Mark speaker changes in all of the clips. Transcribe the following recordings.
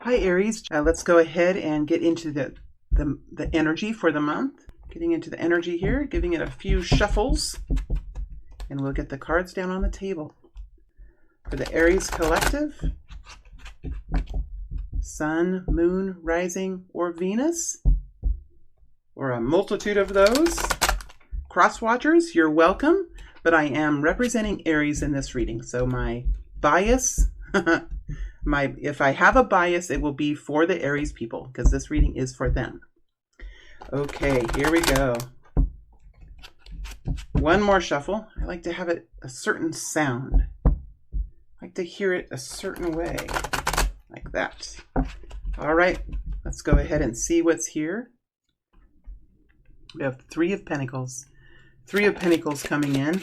Speaker 1: Hi Aries, let's go ahead and get into the energy for the month. Getting into the energy here, giving it a few shuffles, and we'll get the cards down on the table. For the Aries collective, Sun, Moon, Rising, or Venus, or a multitude of those. Cross watchers, you're welcome, but I am representing Aries in this reading, so my bias if I have a bias, it will be for the Aries people, because this reading is for them. Okay, here we go. One more shuffle. I like to have it a certain sound. I like to hear it a certain way, like that. All right, let's go ahead and see what's here. We have Three of Pentacles. Three of Pentacles coming in.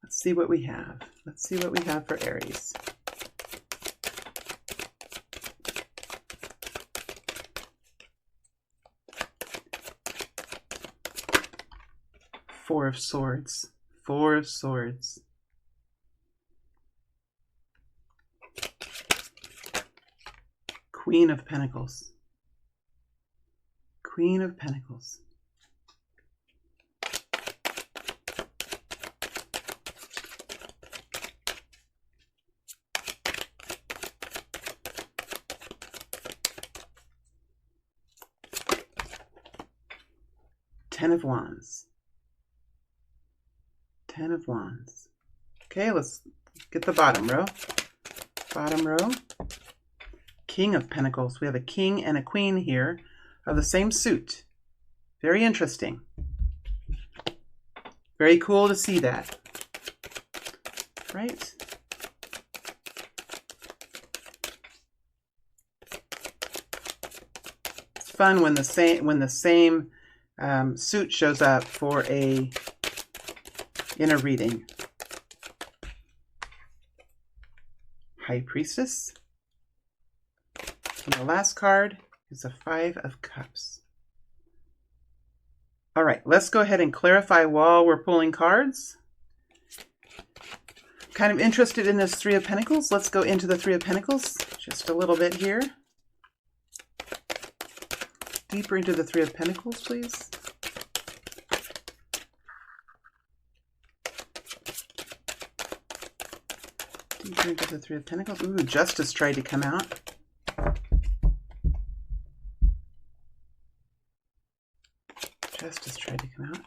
Speaker 1: Let's see what we have. Let's see what we have for Aries. Four of Swords. Four of Swords. Queen of Pentacles. Queen of Pentacles. Ten of Wands. Ten of Wands. Okay, let's get the bottom row. Bottom row. King of Pentacles. We have a king and a queen here of the same suit. Very interesting. Very cool to see that. Right? It's fun when the same suit shows up for in a reading. High Priestess. And the last card is a Five of Cups. All right, let's go ahead and clarify while we're pulling cards. Kind of interested in this Three of Pentacles. Let's go into the Three of Pentacles just a little bit here. Deeper into the Three of Pentacles, please. Deeper into the Three of Pentacles. Ooh, Justice tried to come out. Justice tried to come out.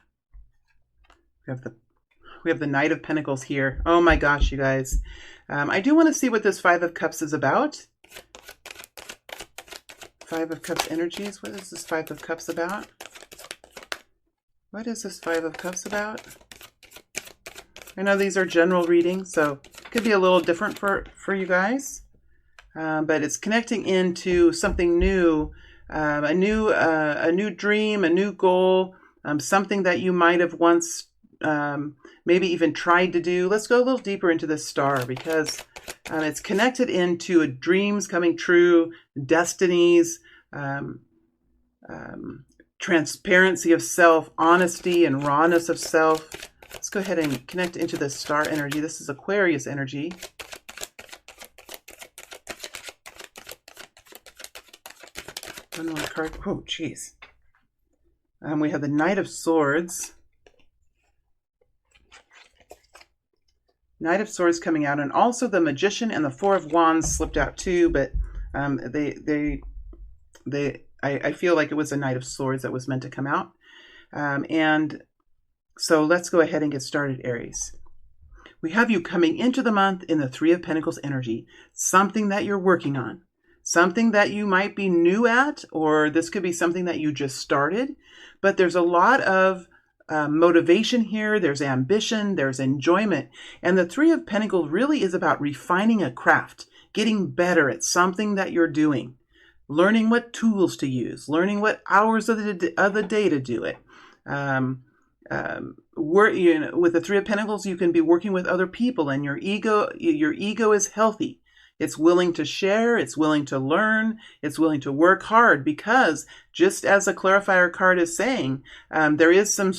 Speaker 1: We have the Knight of Pentacles here. Oh my gosh, you guys. I do want to see what this Five of Cups is about. Five of Cups energies. What is this Five of Cups about? What is this Five of Cups about? I know these are general readings, so it could be a little different for you guys. But it's connecting into something new, a new dream, a new goal, something that you might have once maybe even tried to do. Let's go a little deeper into this star, because it's connected into dreams coming true, destinies, transparency of self, honesty and rawness of self. Let's go ahead and connect into the star energy. This is Aquarius energy. One more card. Oh, jeez. We have the Knight of Swords. Knight of Swords coming out, and also the Magician and the Four of Wands slipped out too, but I feel like it was a Knight of Swords that was meant to come out. And so let's go ahead and get started, Aries. We have you coming into the month in the Three of Pentacles energy, something that you're working on, something that you might be new at, or this could be something that you just started, but there's a lot of motivation here, there's ambition, there's enjoyment. And the Three of Pentacles really is about refining a craft, getting better at something that you're doing, learning what tools to use, learning what hours of the day to do it. With the Three of Pentacles, you can be working with other people, and your ego is healthy. It's willing to share, it's willing to learn, it's willing to work hard, because just as a clarifier card is saying, there is some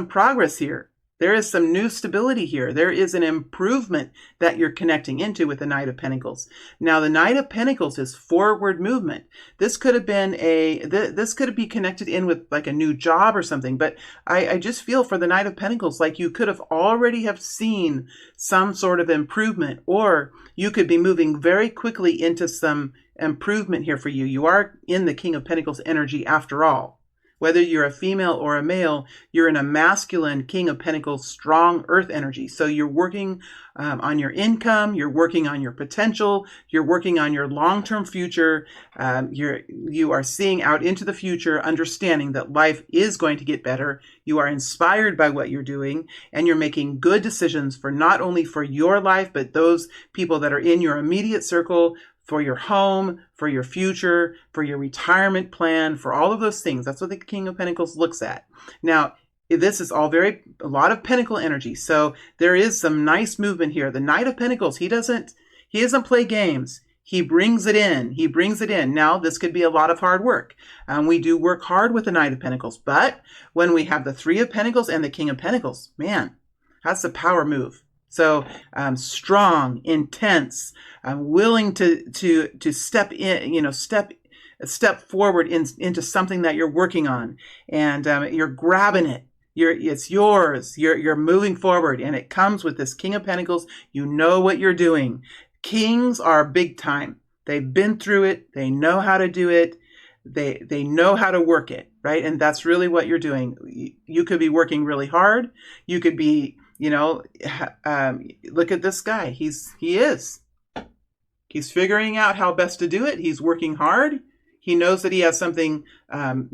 Speaker 1: progress here. There is some new stability here. There is an improvement that you're connecting into with the Knight of Pentacles. Now, the Knight of Pentacles is forward movement. This could have been this could be connected in with like a new job or something. But I just feel for the Knight of Pentacles, like you could have already have seen some sort of improvement, or you could be moving very quickly into some improvement here for you. You are in the King of Pentacles energy after all. Whether you're a female or a male, you're in a masculine King of Pentacles, strong earth energy. So you're working on your income, you're working on your potential, you're working on your long-term future. You are seeing out into the future, understanding that life is going to get better. You are inspired by what you're doing, and you're making good decisions for not only for your life, but those people that are in your immediate circle, for your home, for your future, for your retirement plan, for all of those things. That's what the King of Pentacles looks at. Now, this is all a lot of pentacle energy. So there is some nice movement here. The Knight of Pentacles, he doesn't play games. He brings it in. He brings it in. Now, this could be a lot of hard work. We do work hard with the Knight of Pentacles. But when we have the Three of Pentacles and the King of Pentacles, man, that's a power move. So strong, intense, willing to step in, step forward into something that you're working on, and you're grabbing it. It's yours. You're moving forward, and it comes with this King of Pentacles. You know what you're doing. Kings are big time. They've been through it. They know how to do it. They know how to work it, right? And that's really what you're doing. You could be working really hard. You could be, look at this guy. He's figuring out how best to do it. He's working hard. He knows that he has something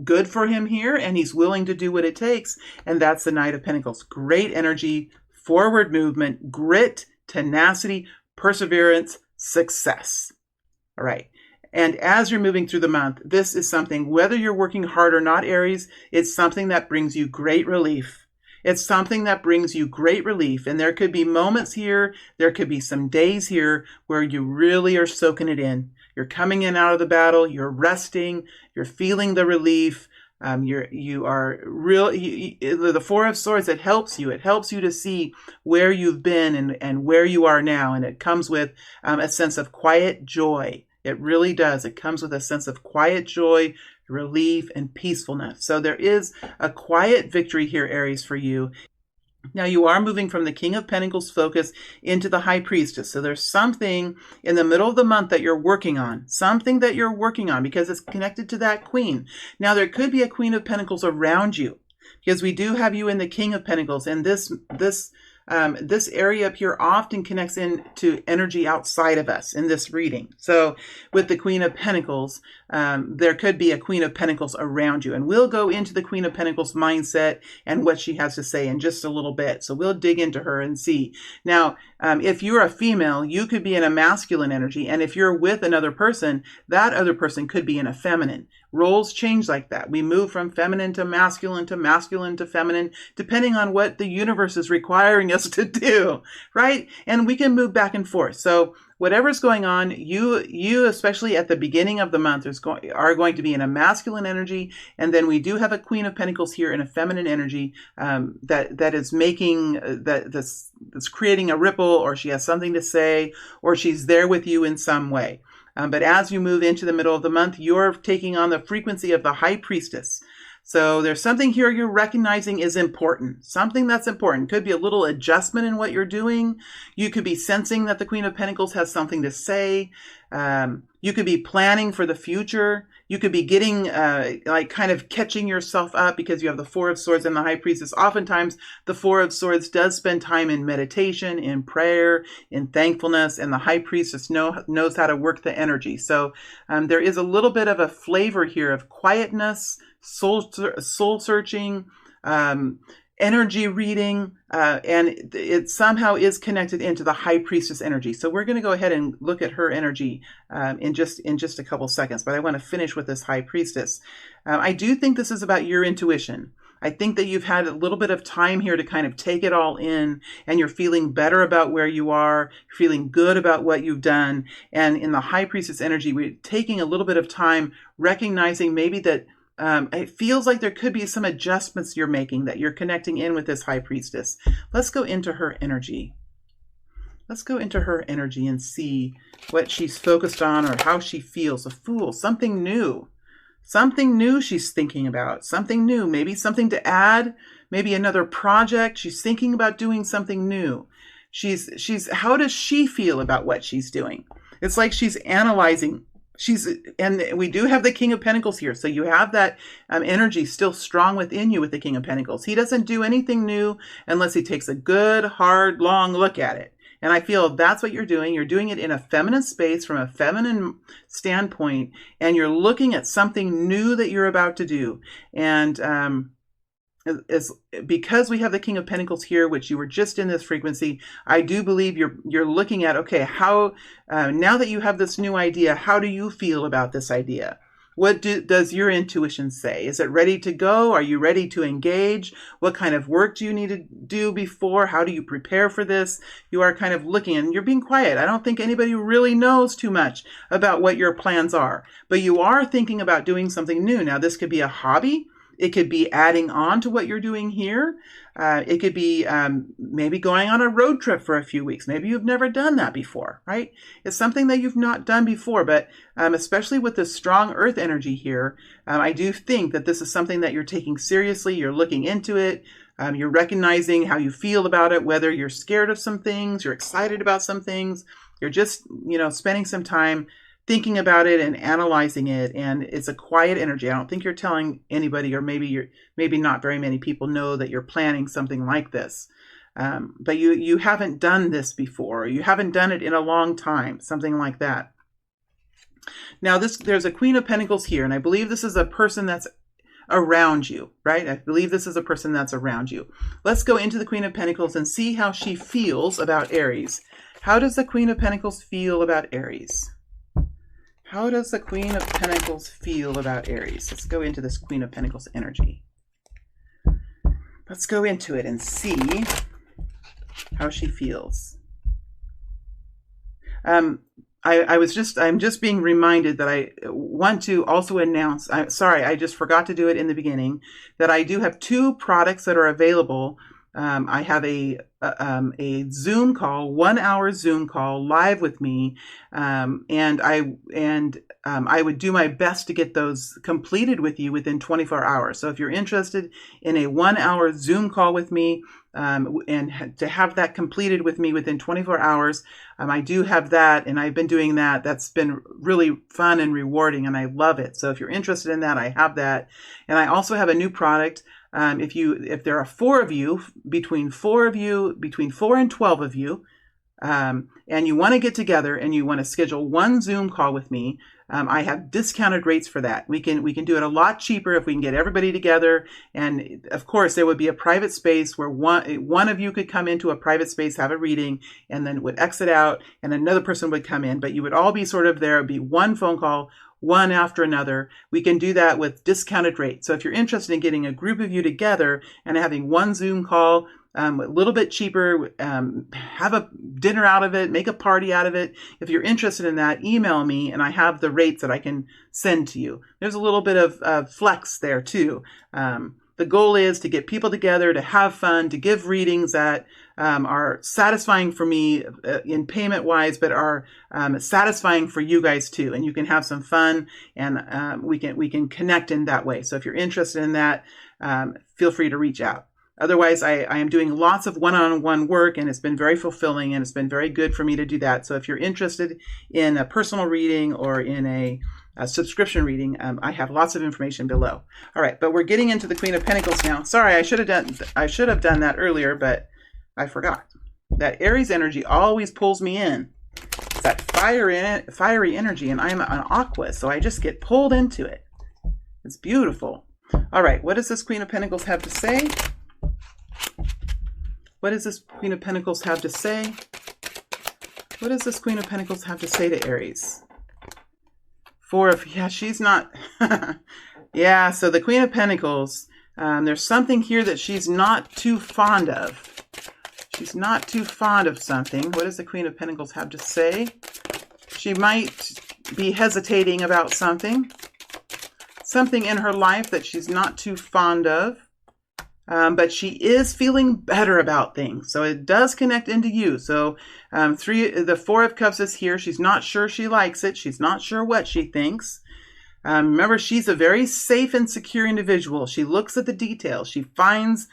Speaker 1: good for him here, and he's willing to do what it takes. And that's the Knight of Pentacles. Great energy, forward movement, grit, tenacity, perseverance, success. All right. And as you're moving through the month, this is something, whether you're working hard or not, Aries, it's something that brings you great relief. It's something that brings you great relief. And there could be moments here, there could be some days here where you really are soaking it in. You're coming in out of the battle, you're resting, you're feeling the relief. You are the Four of Swords, it helps you. It helps you to see where you've been and where you are now. And it comes with a sense of quiet joy. It really does. It comes with a sense of quiet joy, relief, and peacefulness. So there is a quiet victory here, Aries, for you. Now, you are moving from the King of Pentacles focus into the High Priestess. So there's something in the middle of the month that you're working on. Something that you're working on because it's connected to that Queen. Now, there could be a Queen of Pentacles around you because we do have you in the King of Pentacles. And this area up here often connects into energy outside of us in this reading. So with the Queen of Pentacles, there could be a Queen of Pentacles around you. And we'll go into the Queen of Pentacles mindset and what she has to say in just a little bit. So we'll dig into her and see. Now, if you're a female, you could be in a masculine energy. And if you're with another person, that other person could be in a feminine. Roles change like that. We move from feminine to masculine to feminine, depending on what the universe is requiring us to do, right? And we can move back and forth. So whatever's going on, you especially at the beginning of the month are going to be in a masculine energy, and then we do have a Queen of Pentacles here in a feminine energy that is making that's creating a ripple, or she has something to say, or she's there with you in some way. But as you move into the middle of the month, you're taking on the frequency of the High Priestess. So there's something here you're recognizing is important. Something that's important. Could be a little adjustment in what you're doing. You could be sensing that the Queen of Pentacles has something to say. You could be planning for the future. You could be getting, kind of catching yourself up because you have the Four of Swords and the High Priestess. Oftentimes, the Four of Swords does spend time in meditation, in prayer, in thankfulness, and the High Priestess knows how to work the energy. So there is a little bit of a flavor here of quietness, soul searching, energy reading, and it somehow is connected into the High Priestess energy. So we're going to go ahead and look at her energy in just a couple seconds, but I want to finish with this High Priestess. I do think this is about your intuition. I think that you've had a little bit of time here to kind of take it all in, and you're feeling better about where you are, feeling good about what you've done. And in the High Priestess energy, we're taking a little bit of time recognizing maybe that it feels like there could be some adjustments you're making, that you're connecting in with this high priestess. Let's go into her energy. Let's go into her energy and see what she's focused on or how she feels. A Fool, something new. Something new she's thinking about. Something new. Maybe something to add. Maybe another project. She's thinking about doing something new. How does she feel about what she's doing? It's like she's analyzing. And we do have the King of Pentacles here. So you have that energy still strong within you with the King of Pentacles. He doesn't do anything new unless he takes a good, hard, long look at it. And I feel that's what you're doing. You're doing it in a feminine space from a feminine standpoint, and you're looking at something new that you're about to do. And because we have the King of Pentacles here, which you were just in this frequency, I do believe you're looking at, okay, how now that you have this new idea, how do you feel about this idea? What does your intuition say? Is it ready to go? Are you ready to engage? What kind of work do you need to do before? How do you prepare for this? You are kind of looking, and you're being quiet. I don't think anybody really knows too much about what your plans are, but you are thinking about doing something new. Now, this could be a hobby. It could be adding on to what you're doing here. It could be maybe going on a road trip for a few weeks. Maybe you've never done that before, right? It's something that you've not done before, but especially with the strong earth energy here, I do think that this is something that you're taking seriously. You're looking into it. You're recognizing how you feel about it, whether you're scared of some things, you're excited about some things. You're just, spending some time thinking about it and analyzing it, and it's a quiet energy. I don't think you're telling anybody, or maybe not very many people know that you're planning something like this. But you haven't done this before. You haven't done it in a long time, something like that. Now there's a Queen of Pentacles here, and I believe this is a person that's around you, right? I believe this is a person that's around you. Let's go into the Queen of Pentacles and see how she feels about Aries. How does the Queen of Pentacles feel about Aries? How does the Queen of Pentacles feel about Aries? Let's go into this Queen of Pentacles energy. Let's go into it and see how she feels. I'm just being reminded that I want to also announce, I just forgot to do it in the beginning, that I do have 2 products that are available. I have a Zoom call, 1 hour Zoom call live with me. And I would do my best to get those completed with you within 24 hours. So if you're interested in a 1 hour Zoom call with me, and to have that completed with me within 24 hours, I do have that, and I've been doing that. That's been really fun and rewarding, and I love it. So if you're interested in that, I have that. And I also have a new product. If there are 4 of you, between 4 and 12 of you, and you want to get together and you want to schedule 1 Zoom call with me, I have discounted rates for that. We can do it a lot cheaper if we can get everybody together. And of course, there would be a private space where one of you could come into a private space, have a reading, and then would exit out, and another person would come in. But you would all be sort of there. It'd be 1 phone call, one after another. We can do that with discounted rates. So if you're interested in getting a group of you together and having 1 Zoom call, a little bit cheaper, have a dinner out of it, make a party out of it. If you're interested in that, email me, and I have the rates that I can send to you. There's a little bit of flex there too. The goal is to get people together, to have fun, to give readings that are satisfying for me in payment wise, but are satisfying for you guys too. And you can have some fun, and we can connect in that way. So if you're interested in that, feel free to reach out. Otherwise, I am doing lots of one-on-one work, and it's been very fulfilling, and it's been very good for me to do that. So if you're interested in a personal reading or in a subscription reading, I have lots of information below. All right, but we're getting into the Queen of Pentacles now. Sorry, I should have done that earlier, but I forgot. That Aries energy always pulls me in. It's that fiery energy, and I'm an Aqua, so I just get pulled into it. It's beautiful. All right, what does this Queen of Pentacles have to say? What does this Queen of Pentacles have to say? What does this Queen of Pentacles have to say to Aries? She's not. Yeah, so the Queen of Pentacles, there's something here that she's not too fond of. She's not too fond of something. What does the Queen of Pentacles have to say? She might be hesitating about something. something in her life that she's not too fond of. But she is feeling better about things. So it does connect into you. So the Four of Cups is here. She's not sure she likes it. She's not sure what she thinks. Remember, she's a very safe and secure individual. She looks at the details. She finds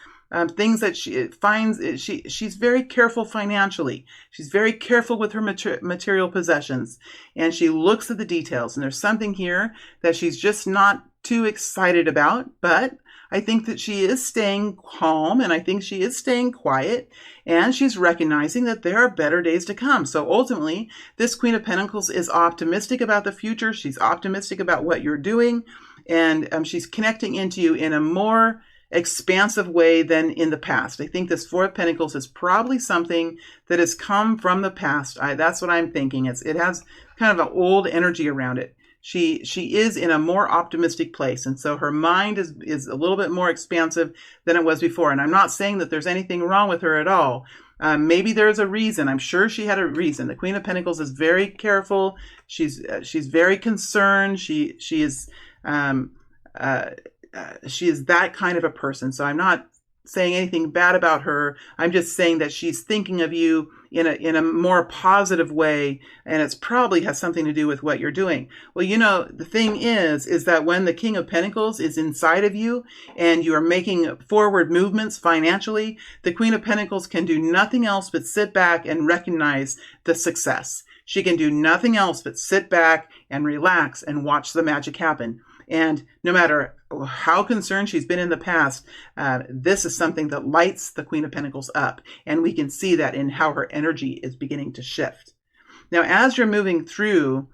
Speaker 1: things that she finds. She's very careful financially. She's very careful with her material possessions. And she looks at the details. And there's something here that she's just not too excited about. But I think that she is staying calm, and I think she is staying quiet, and she's recognizing that there are better days to come. So ultimately, this Queen of Pentacles is optimistic about the future. She's optimistic about what you're doing, and she's connecting into you in a more expansive way than in the past. I think this Four of Pentacles is probably something that has come from the past. That's what I'm thinking. It has kind of an old energy around it. She is in a more optimistic place. And so her mind is a little bit more expansive than it was before. And I'm not saying that there's anything wrong with her at all. Maybe there's a reason. I'm sure she had a reason. The Queen of Pentacles is very careful. She's very concerned. She is that kind of a person. So I'm not saying anything bad about her. I'm just saying that she's thinking of you in a more positive way, and it's probably has something to do with what you're doing. Well, the thing is that when the King of Pentacles is inside of you and you are making forward movements financially, the Queen of Pentacles can do nothing else but sit back and recognize the success. She can do nothing else but sit back and relax and watch the magic happen. And no matter how concerned she's been in the past, this is something that lights the Queen of Pentacles up. And we can see that in how her energy is beginning to shift. Now, as you're moving through,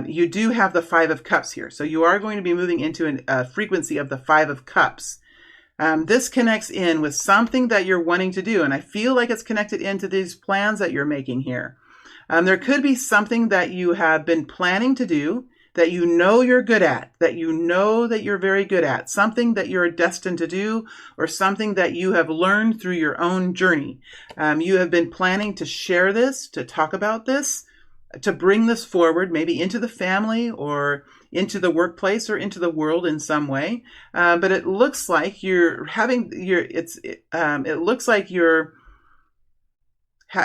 Speaker 1: you do have the Five of Cups here. So you are going to be moving into a frequency of the Five of Cups. This connects in with something that you're wanting to do. And I feel like it's connected into these plans that you're making here. There could be something that you have been planning to do, that you know you're good at, that you know that you're very good at, something that you're destined to do, or something that you have learned through your own journey. You have been planning to share this, to talk about this, to bring this forward, maybe into the family or into the workplace or into the world in some way. But it looks like it looks like you're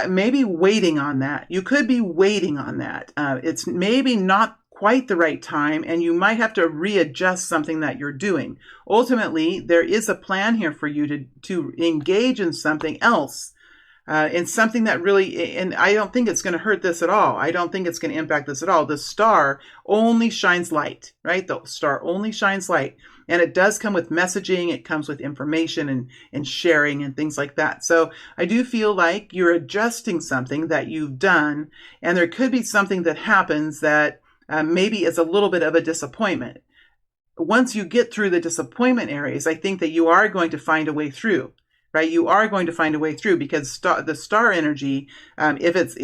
Speaker 1: maybe waiting on that. You could be waiting on that. It's maybe not quite the right time, and you might have to readjust something that you're doing. Ultimately, there is a plan here for you to engage in something else, in something that really, and I don't think it's going to hurt this at all. I don't think it's going to impact this at all. The star only shines light, right? The star only shines light. And it does come with messaging. It comes with information and sharing and things like that. So I do feel like you're adjusting something that you've done, and there could be something that happens that maybe is a little bit of a disappointment. Once you get through the disappointment areas, I think that you are going to find a way through, right? You are going to find a way through, because the star energy, if it's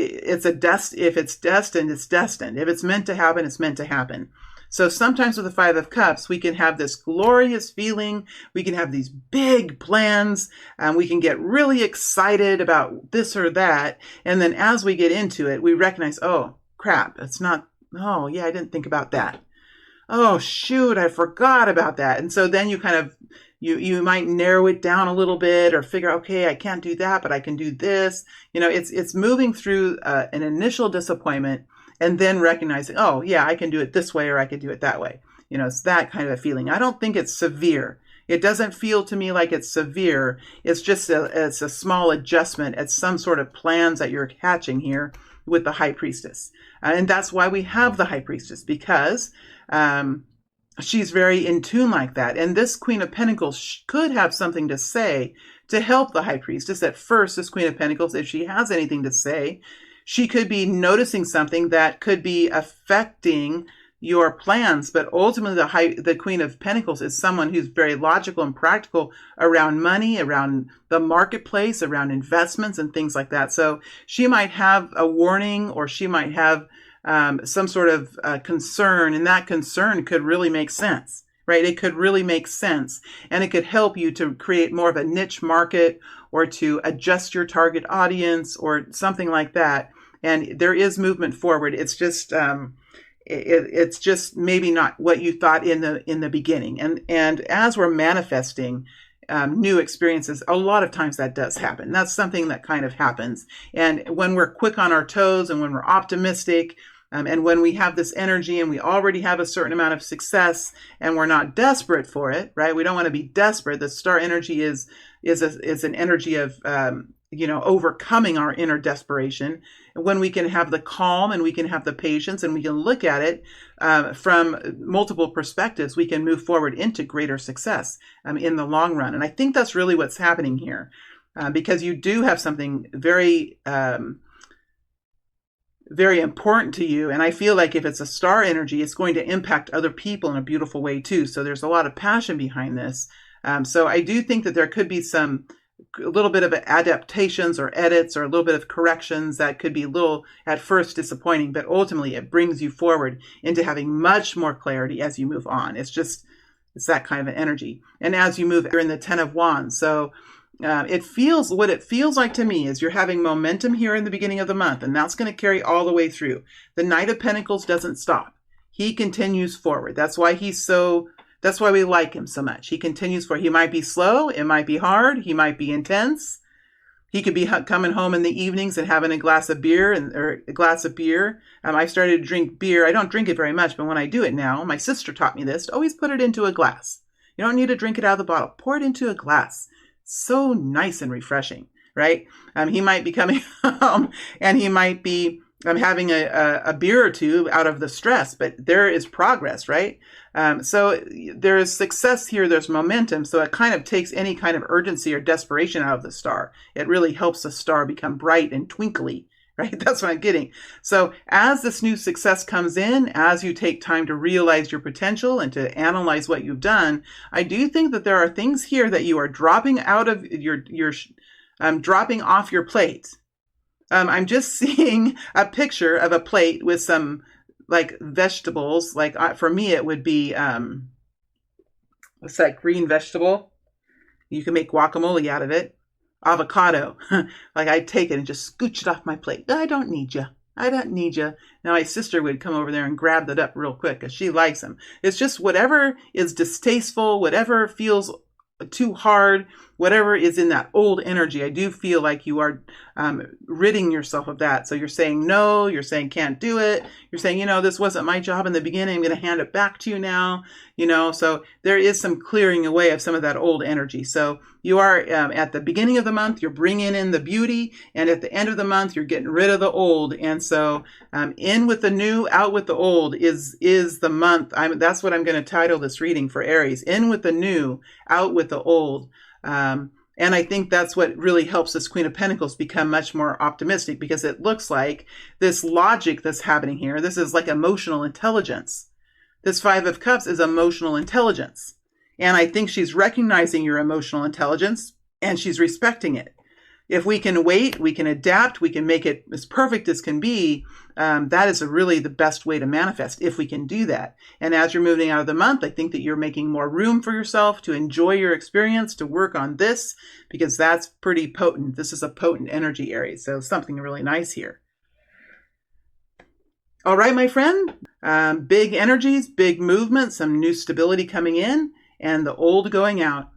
Speaker 1: destined, it's destined. If it's meant to happen, it's meant to happen. So sometimes with the Five of Cups, we can have this glorious feeling. We can have these big plans. We can get really excited about this or that. And then as we get into it, we recognize, oh, crap, it's not. Oh, yeah, I didn't think about that. Oh, shoot, I forgot about that. And so then you kind of, you might narrow it down a little bit, or figure, okay, I can't do that, but I can do this. It's moving through an initial disappointment and then recognizing, oh, yeah, I can do it this way, or I can do it that way. It's that kind of a feeling. I don't think it's severe. It doesn't feel to me like it's severe. It's just it's a small adjustment at some sort of plans that you're hatching here with the High Priestess. And that's why we have the High Priestess, because she's very in tune like that. And this Queen of Pentacles could have something to say to help the High Priestess. At first, this Queen of Pentacles, if she has anything to say, she could be noticing something that could be affecting your plans. But ultimately, the Queen of Pentacles is someone who's very logical and practical around money, around the marketplace, around investments and things like that. So she might have a warning, or she might have some sort of concern, and that concern could really make sense, right? It could really make sense, and it could help you to create more of a niche market, or to adjust your target audience, or something like that. And there is movement forward. It's just it's just maybe not what you thought in the beginning. And as we're manifesting new experiences, a lot of times that does happen. That's something that kind of happens. And when we're quick on our toes and when we're optimistic, and when we have this energy and we already have a certain amount of success and we're not desperate for it, right? We don't want to be desperate. The star energy is an energy of, overcoming our inner desperation. When we can have the calm and we can have the patience and we can look at it from multiple perspectives, we can move forward into greater success in the long run. And I think that's really what's happening here, because you do have something very, very important to you. And I feel like if it's a star energy, it's going to impact other people in a beautiful way too. So there's a lot of passion behind this. So I do think that there could be a little bit of adaptations or edits or a little bit of corrections that could be a little at first disappointing, but ultimately it brings you forward into having much more clarity as you move on. It's that kind of an energy. And as you move, you're in the 10 of Wands. So what it feels like to me is you're having momentum here in the beginning of the month, and that's going to carry all the way through. The Knight of Pentacles doesn't stop. He continues forward. That's why we like him so much. He continues forward. He might be slow. It might be hard. He might be intense. He could be coming home in the evenings and having a glass of beer I started to drink beer. I don't drink it very much, but when I do it now, my sister taught me this, to always put it into a glass. You don't need to drink it out of the bottle. Pour it into a glass. So nice and refreshing, right? He might be coming home and he might be having a beer or two out of the stress, but there is progress, right? So there is success here. There's momentum. So it kind of takes any kind of urgency or desperation out of the star. It really helps the star become bright and twinkly, right? That's what I'm getting. So as this new success comes in, as you take time to realize your potential and to analyze what you've done, I do think that there are things here that you are dropping out of dropping off your plate. I'm just seeing a picture of a plate with some like vegetables. Like for me, it would be, what's that green vegetable? You can make guacamole out of it. Avocado. Like I'd take it and just scooch it off my plate. I don't need you. I don't need you. Now my sister would come over there and grab that up real quick because she likes them. It's just whatever is distasteful, whatever feels too hard, whatever is in that old energy. I do feel like you are ridding yourself of that. So you're saying no, you're saying can't do it. You're saying, this wasn't my job in the beginning. I'm going to hand it back to you now. So there is some clearing away of some of that old energy. So you are at the beginning of the month, you're bringing in the beauty, and at the end of the month, you're getting rid of the old. And so in with the new, out with the old is the month. That's what I'm going to title this reading for Aries. In with the new, out with the old. And I think that's what really helps this Queen of Pentacles become much more optimistic, because it looks like this logic that's happening here, this is like emotional intelligence. This Five of Cups is emotional intelligence. And I think she's recognizing your emotional intelligence and she's respecting it. If we can wait, we can adapt, we can make it as perfect as can be. That is really the best way to manifest, if we can do that. And as you're moving out of the month, I think that you're making more room for yourself to enjoy your experience, to work on this, because that's pretty potent. This is a potent energy, Aries. So something really nice here. All right, my friend. Big energies, big movement, some new stability coming in, and the old going out.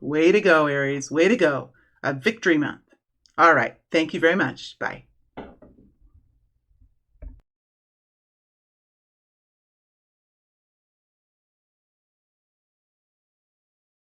Speaker 1: Way to go, Aries. Way to go. A victory month. All right. Thank you very much. Bye.